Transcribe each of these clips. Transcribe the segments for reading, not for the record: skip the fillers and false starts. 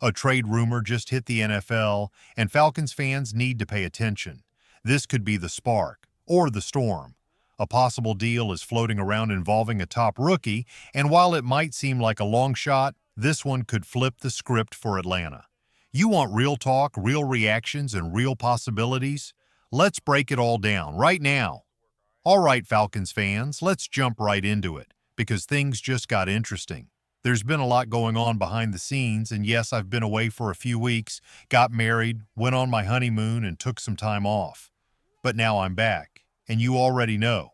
A trade rumor just hit the NFL, and Falcons fans need to pay attention. This could be the spark, or the storm. A possible deal is floating around involving a top rookie, and while it might seem like a long shot, this one could flip the script for Atlanta. You want real talk, real reactions, and real possibilities? Let's break it all down right now. All right, Falcons fans, let's jump right into it, because things just got interesting. There's been a lot going on behind the scenes, and yes, I've been away for a few weeks, got married, went on my honeymoon, and took some time off. But now I'm back, and you already know.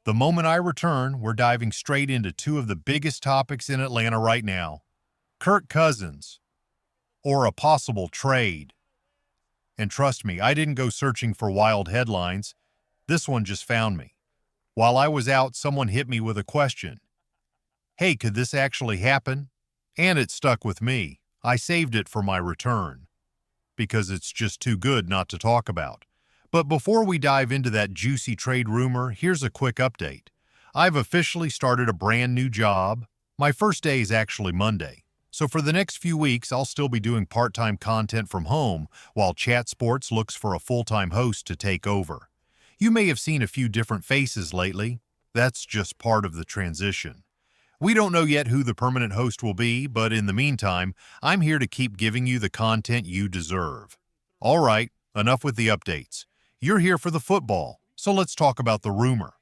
The moment I return, we're diving straight into two of the biggest topics in Atlanta right now: Kirk Cousins, or a possible trade. And trust me, I didn't go searching for wild headlines. This one just found me. While I was out, someone hit me with a question. Hey, could this actually happen? And it stuck with me. I saved it for my return, because it's just too good not to talk about. But before we dive into that juicy trade rumor, here's a quick update. I've officially started a brand new job. My first day is actually Monday. So for the next few weeks, I'll still be doing part-time content from home while Chat Sports looks for a full-time host to take over. You may have seen a few different faces lately. That's just part of the transition. We don't know yet who the permanent host will be, but in the meantime, I'm here to keep giving you the content you deserve. All right, enough with the updates. You're here for the football, so let's talk about the rumor.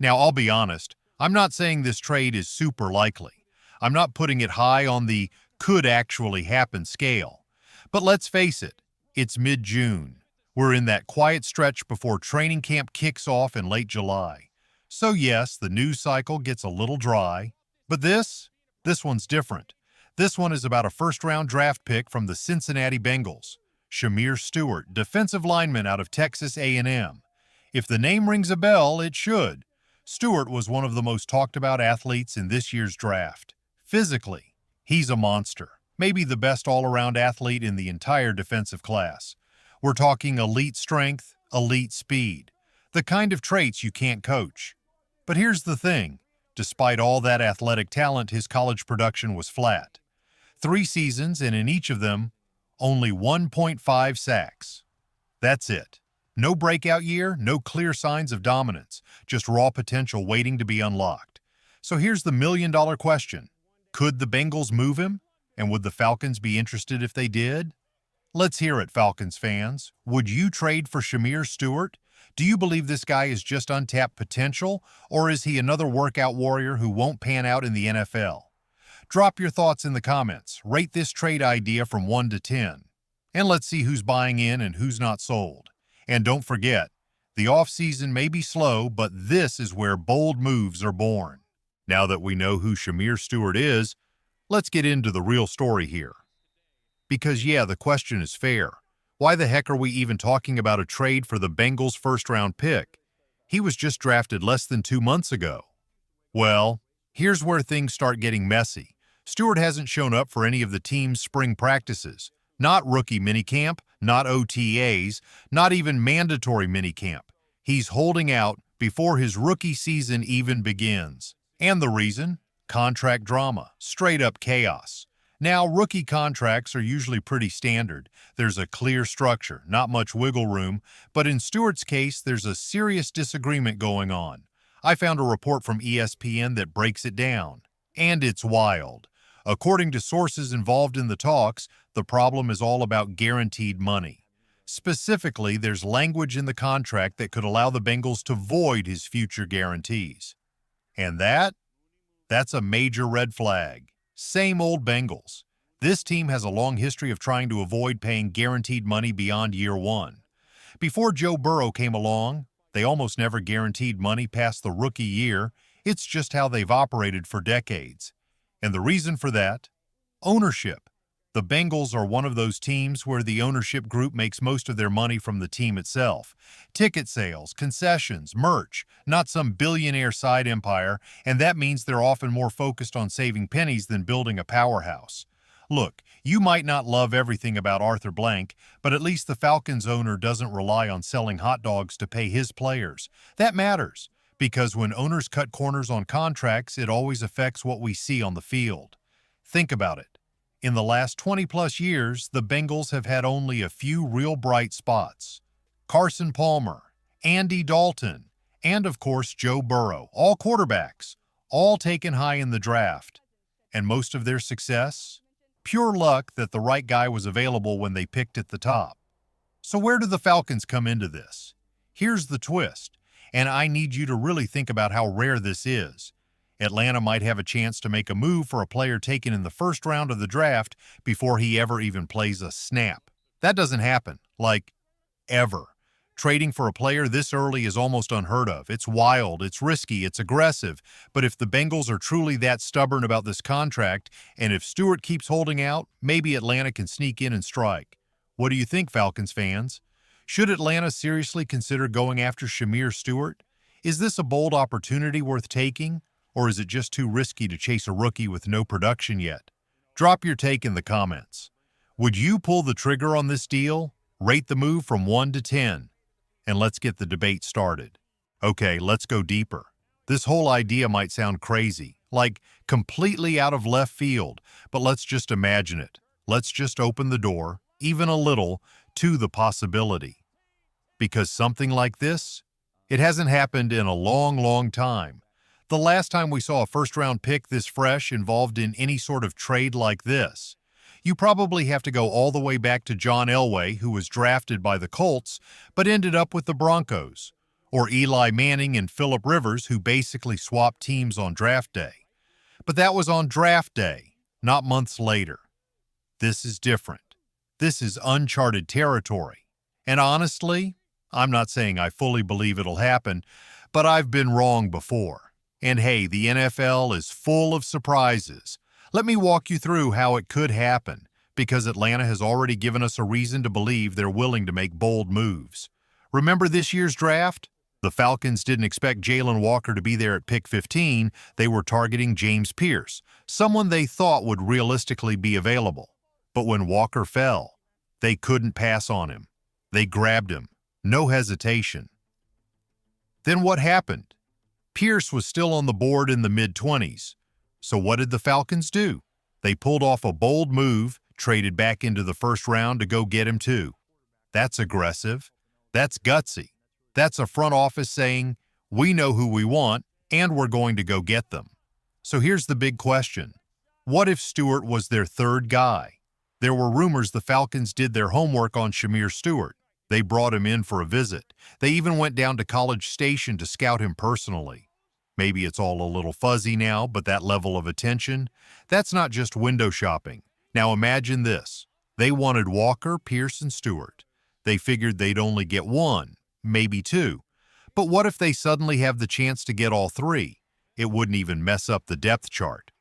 Now, I'll be honest, I'm not saying this trade is super likely. I'm not putting it high on the could actually happen scale. But let's face it, it's mid-June. We're in that quiet stretch before training camp kicks off in late July. So yes, the news cycle gets a little dry. But this one's different. This one is about a first-round draft pick from the Cincinnati Bengals, Shamir Stewart, defensive lineman out of Texas A&M. If the name rings a bell, it should. Stewart was one of the most talked-about athletes in this year's draft. Physically, he's a monster, maybe the best all-around athlete in the entire defensive class. We're talking elite strength, elite speed, the kind of traits you can't coach. But here's the thing. Despite all that athletic talent, his college production was flat. 3 seasons, and in each of them, only 1.5 sacks. That's it. No breakout year, no clear signs of dominance, just raw potential waiting to be unlocked. So here's the million-dollar question. Could the Bengals move him? And would the Falcons be interested if they did? Let's hear it, Falcons fans. Would you trade for Shamir Stewart? Do you believe this guy is just untapped potential, or is he another workout warrior who won't pan out in the NFL? Drop your thoughts in the comments. Rate this trade idea from 1 to 10. And let's see who's buying in and who's not sold. And don't forget, the offseason may be slow, but this is where bold moves are born. Now that we know who Shamir Stewart is, let's get into the real story here. Because yeah, the question is fair. Why the heck are we even talking about a trade for the Bengals' first-round pick? He was just drafted less than 2 months ago. Well, here's where things start getting messy. Stewart hasn't shown up for any of the team's spring practices. Not rookie minicamp, not OTAs, not even mandatory minicamp. He's holding out before his rookie season even begins. And the reason? Contract drama, straight-up chaos. Now, rookie contracts are usually pretty standard. There's a clear structure, not much wiggle room, but in Stewart's case, there's a serious disagreement going on. I found a report from ESPN that breaks it down, and it's wild. According to sources involved in the talks, the problem is all about guaranteed money. Specifically, there's language in the contract that could allow the Bengals to void his future guarantees. And that's a major red flag. Same old Bengals. This team has a long history of trying to avoid paying guaranteed money beyond year 1. Before Joe Burrow came along, they almost never guaranteed money past the rookie year. It's just how they've operated for decades. And the reason for that? Ownership. The Bengals are one of those teams where the ownership group makes most of their money from the team itself. Ticket sales, concessions, merch, not some billionaire side empire, and that means they're often more focused on saving pennies than building a powerhouse. Look, you might not love everything about Arthur Blank, but at least the Falcons owner doesn't rely on selling hot dogs to pay his players. That matters, because when owners cut corners on contracts, it always affects what we see on the field. Think about it. In the last 20-plus years, the Bengals have had only a few real bright spots. Carson Palmer, Andy Dalton, and of course Joe Burrow, all quarterbacks, all taken high in the draft. And most of their success? Pure luck that the right guy was available when they picked at the top. So where do the Falcons come into this? Here's the twist, and I need you to really think about how rare this is. Atlanta might have a chance to make a move for a player taken in the first round of the draft before he ever even plays a snap. That doesn't happen, ever. Trading for a player this early is almost unheard of. It's wild, it's risky, it's aggressive. But if the Bengals are truly that stubborn about this contract, and if Stewart keeps holding out, maybe Atlanta can sneak in and strike. What do you think, Falcons fans? Should Atlanta seriously consider going after Shamir Stewart? Is this a bold opportunity worth taking, or is it just too risky to chase a rookie with no production yet? Drop your take in the comments. Would you pull the trigger on this deal? Rate the move from 1 to 10. And let's get the debate started. Okay, let's go deeper. This whole idea might sound crazy, completely out of left field, but let's just imagine it. Let's just open the door, even a little, to the possibility. Because something like this, it hasn't happened in a long, long time. The last time we saw a first-round pick this fresh involved in any sort of trade like this, you probably have to go all the way back to John Elway, who was drafted by the Colts, but ended up with the Broncos, or Eli Manning and Phillip Rivers, who basically swapped teams on draft day. But that was on draft day, not months later. This is different. This is uncharted territory. And honestly, I'm not saying I fully believe it'll happen, but I've been wrong before. And hey, the NFL is full of surprises. Let me walk you through how it could happen, because Atlanta has already given us a reason to believe they're willing to make bold moves. Remember this year's draft? The Falcons didn't expect Jalen Walker to be there at pick 15. They were targeting James Pierce, someone they thought would realistically be available. But when Walker fell, they couldn't pass on him. They grabbed him. No hesitation. Then what happened? Pierce was still on the board in the mid-20s. So what did the Falcons do? They pulled off a bold move, traded back into the first round to go get him too. That's aggressive. That's gutsy. That's a front office saying, we know who we want, and we're going to go get them. So here's the big question. What if Stewart was their third guy? There were rumors the Falcons did their homework on Shamir Stewart. They brought him in for a visit. They even went down to College Station to scout him personally. Maybe it's all a little fuzzy now, but that level of attention, that's not just window shopping. Now imagine this. They wanted Walker, Pierce, and Stewart. They figured they'd only get one, maybe two. But what if they suddenly have the chance to get all three? It wouldn't even mess up the depth chart.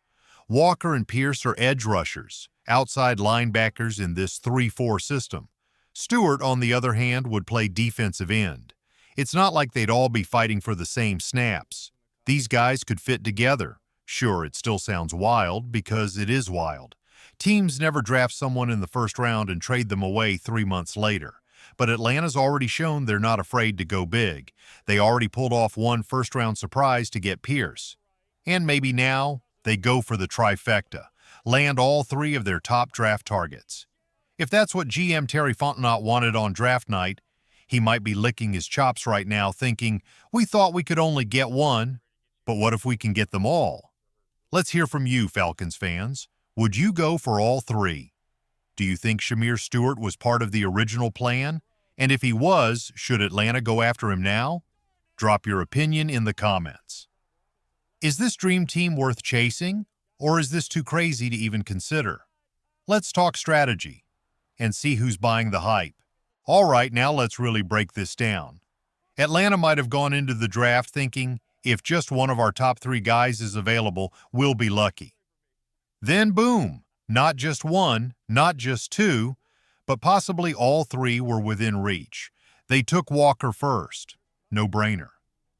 Walker and Pierce are edge rushers, outside linebackers in this 3-4 system. Stewart, on the other hand, would play defensive end. It's not like they'd all be fighting for the same snaps. These guys could fit together. Sure, it still sounds wild because it is wild. Teams never draft someone in the first round and trade them away 3 months later. But Atlanta's already shown they're not afraid to go big. They already pulled off one first-round surprise to get Pierce. And maybe now they go for the trifecta, land all three of their top draft targets. If that's what GM Terry Fontenot wanted on draft night, he might be licking his chops right now thinking, we thought we could only get one. But what if we can get them all? Let's hear from you, Falcons fans. Would you go for all three? Do you think Shamir Stewart was part of the original plan? And if he was, should Atlanta go after him now? Drop your opinion in the comments. Is this dream team worth chasing, or is this too crazy to even consider? Let's talk strategy and see who's buying the hype. All right, now let's really break this down. Atlanta might have gone into the draft thinking, if just one of our top three guys is available, we'll be lucky. Then boom, not just one, not just two, but possibly all three were within reach. They took Walker first, no brainer.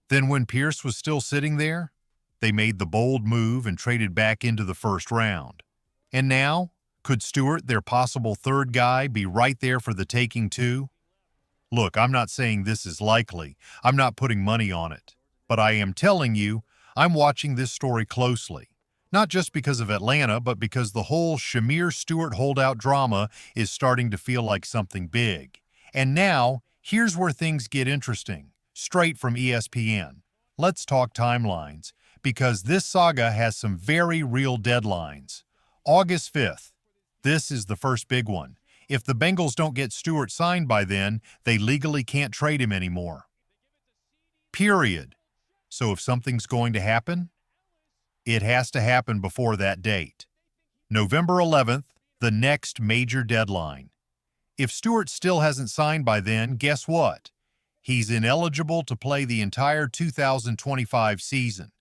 Then when Pierce was still sitting there, they made the bold move and traded back into the first round. And now, could Stewart, their possible third guy, be right there for the taking too? Look, I'm not saying this is likely. I'm not putting money on it. But I am telling you, I'm watching this story closely. Not just because of Atlanta, but because the whole Shamir Stewart holdout drama is starting to feel like something big. And now, here's where things get interesting, straight from ESPN. Let's talk timelines, because this saga has some very real deadlines. August 5th. This is the first big one. If the Bengals don't get Stewart signed by then, they legally can't trade him anymore. Period. So if something's going to happen, it has to happen before that date. November 11th, the next major deadline. If Stewart still hasn't signed by then, guess what? He's ineligible to play the entire 2025 season.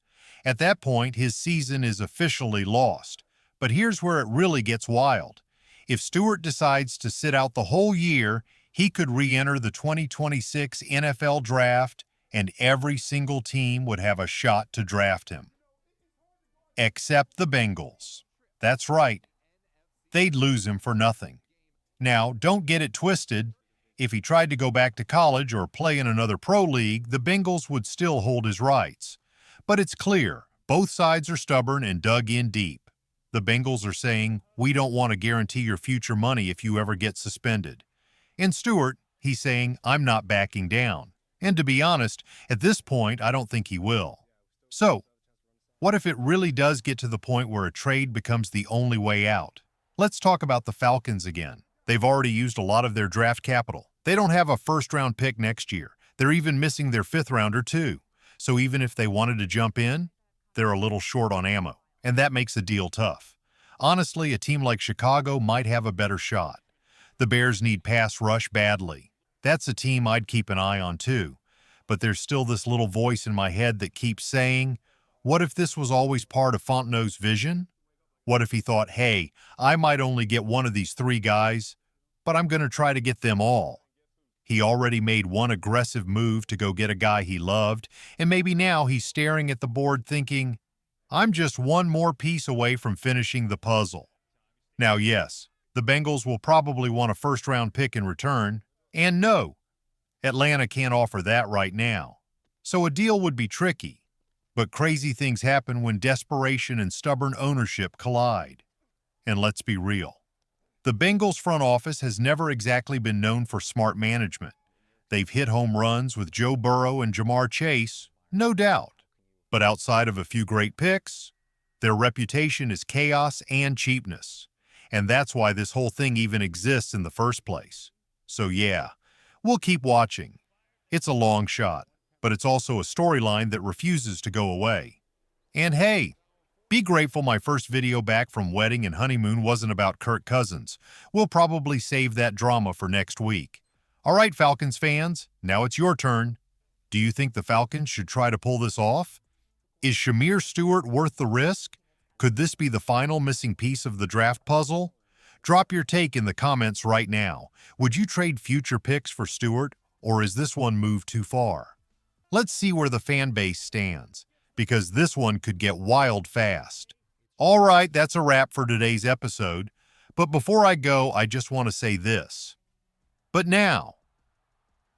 At that point, his season is officially lost. But here's where it really gets wild. If Stewart decides to sit out the whole year, he could re-enter the 2026 NFL Draft, and every single team would have a shot to draft him. Except the Bengals. That's right. They'd lose him for nothing. Now, don't get it twisted. If he tried to go back to college or play in another pro league, the Bengals would still hold his rights. But it's clear, both sides are stubborn and dug in deep. The Bengals are saying, we don't want to guarantee your future money if you ever get suspended. And Stewart, he's saying, I'm not backing down. And to be honest, at this point, I don't think he will. So, what if it really does get to the point where a trade becomes the only way out? Let's talk about the Falcons again. They've already used a lot of their draft capital. They don't have a first-round pick next year. They're even missing their fifth-rounder too. So even if they wanted to jump in, they're a little short on ammo, and that makes the deal tough. Honestly, a team like Chicago might have a better shot. The Bears need pass rush badly. That's a team I'd keep an eye on too. But there's still this little voice in my head that keeps saying, what if this was always part of Fontenot's vision? What if he thought, hey, I might only get one of these three guys, but I'm going to try to get them all. He already made one aggressive move to go get a guy he loved, and maybe now he's staring at the board thinking, I'm just one more piece away from finishing the puzzle. Now, yes, the Bengals will probably want a first-round pick in return, and no, Atlanta can't offer that right now. So a deal would be tricky. But crazy things happen when desperation and stubborn ownership collide. And let's be real. The Bengals front office has never exactly been known for smart management. They've hit home runs with Joe Burrow and Jamar Chase, no doubt. But outside of a few great picks, their reputation is chaos and cheapness. And that's why this whole thing even exists in the first place. So yeah, we'll keep watching. It's a long shot, but it's also a storyline that refuses to go away. And hey, be grateful my first video back from wedding and honeymoon wasn't about Kirk Cousins. We'll probably save that drama for next week. All right, Falcons fans, now it's your turn. Do you think the Falcons should try to pull this off? Is Shamir Stewart worth the risk? Could this be the final missing piece of the draft puzzle? Drop your take in the comments right now. Would you trade future picks for Stewart, or is this one moved too far? Let's see where the fan base stands, because this one could get wild fast. All right, that's a wrap for today's episode. But before I go, I just want to say this. But now,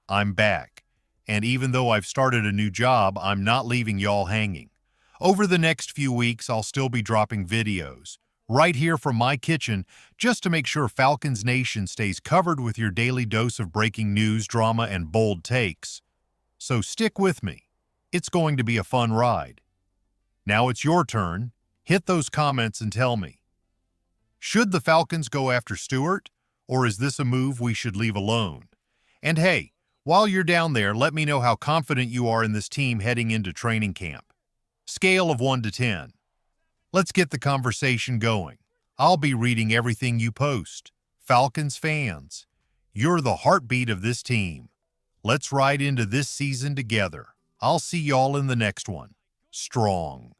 I'm back. And even though I've started a new job, I'm not leaving y'all hanging. Over the next few weeks, I'll still be dropping videos, right here from my kitchen, just to make sure Falcons Nation stays covered with your daily dose of breaking news, drama, and bold takes. So stick with me. It's going to be a fun ride. Now it's your turn. Hit those comments and tell me. Should the Falcons go after Stewart, or is this a move we should leave alone? And hey, while you're down there, let me know how confident you are in this team heading into training camp. Scale of 1 to 10. Let's get the conversation going. I'll be reading everything you post. Falcons fans, you're the heartbeat of this team. Let's ride into this season together. I'll see y'all in the next one. Strong.